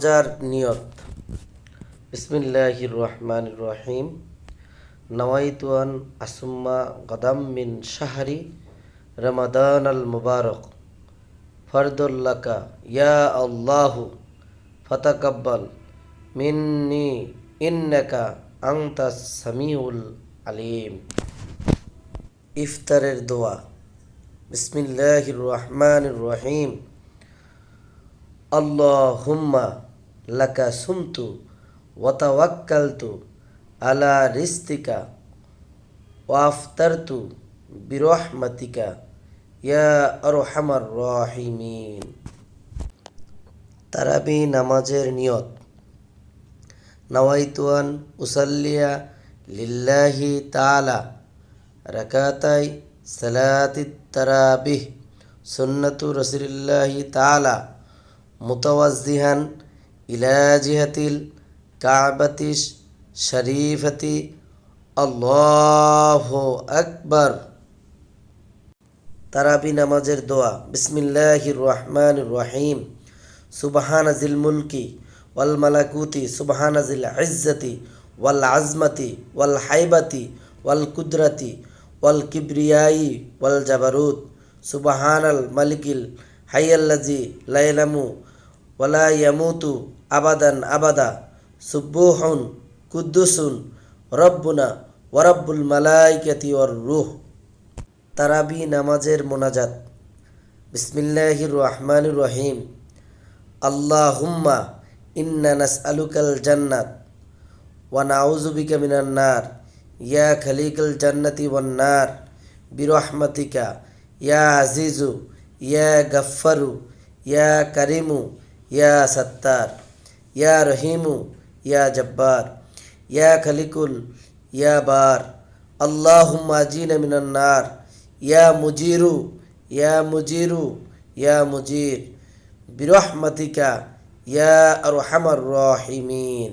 যার নিয়ত। বিসমিল্লাহির রহমানির রহিম। নওয়াইতু আন আসুম্মা গাদাম মিন শাহরি রমাদান আল মুবারক ফরদুল্লাকা ইয়া আল্লাহু ফাতাকাব্বাল মিন্নি ইন্নাকা আনতাস সামিউল আলিম। ইফতারের দোয়া। বিসমিল্লাহির রহমানির রহিম। আল্লাহুম্মা লাকা সুমতু ওয়া তাওয়াক্কালতু আলা রিজতিকা ওয়া আফতারতু বিরহমাতিকা ইয়া আরহামার রাহিমিন। তারাবি নামাজের নিয়ত। নাওয়াইতু আন উসাল্লিয়া লিল্লাহি তাআলা রাকাতাই সালাতিত তারাবিহ সুন্নাতু রাসূলিল্লাহি তাআলা মুতাওয়াজ্জিহান ইলা জিহাতিল কাবাতিশ শরীফাতি আল্লাহু আকবার। তারাবি নামাজের দোয়া। বিসমিল্লাহির রহমানির রহিম। সুবহানাজিল মুলকি ওয়াল মালাকুতি সুবহানাজিল ইজ্জতি ওয়াল আজমতি ওয়াল হাইবাতি ওয়াল কুদরতি ওয়াল কিবরিয়াই ওয়াল জাবারুত। সুবহানাল মালিকিল হাইয়াল্লাজি লা ইয়ালামু ওয়ালা ইয়ামুতু আবাদান আবাদা। সুবহুন কুদ্দুসুন রব্বুনা ওয়া রব্বুল মালাইকাতি ওয়ার রূহ। তারাবি নামাজের মোনাজাত। বিসমিল্লাহির রহমানির রহিম। আল্লাহুম্মা ইন্না নাসআলুকাল জান্নাত ওয়া নাউযু বিকা মিনান নার ইয়া খালিকাল জান্নাতি ওয়ান নার বিরহমাতিকা ইয়া আজিজু ইয়া গাফফারু ইয়া কারিমু ইয়া সাত্তার ইয়া রহিমু ইয়া জব্বার ইয়া খালিকুল ইয়া বার। আল্লাহুম্মা আজিনা মিনান নার ইয়া মুজিরু ইয়া মুজিরু ইয়া মুজির বিরহমাতিকা ইয়া আরহামার রাহিমিন।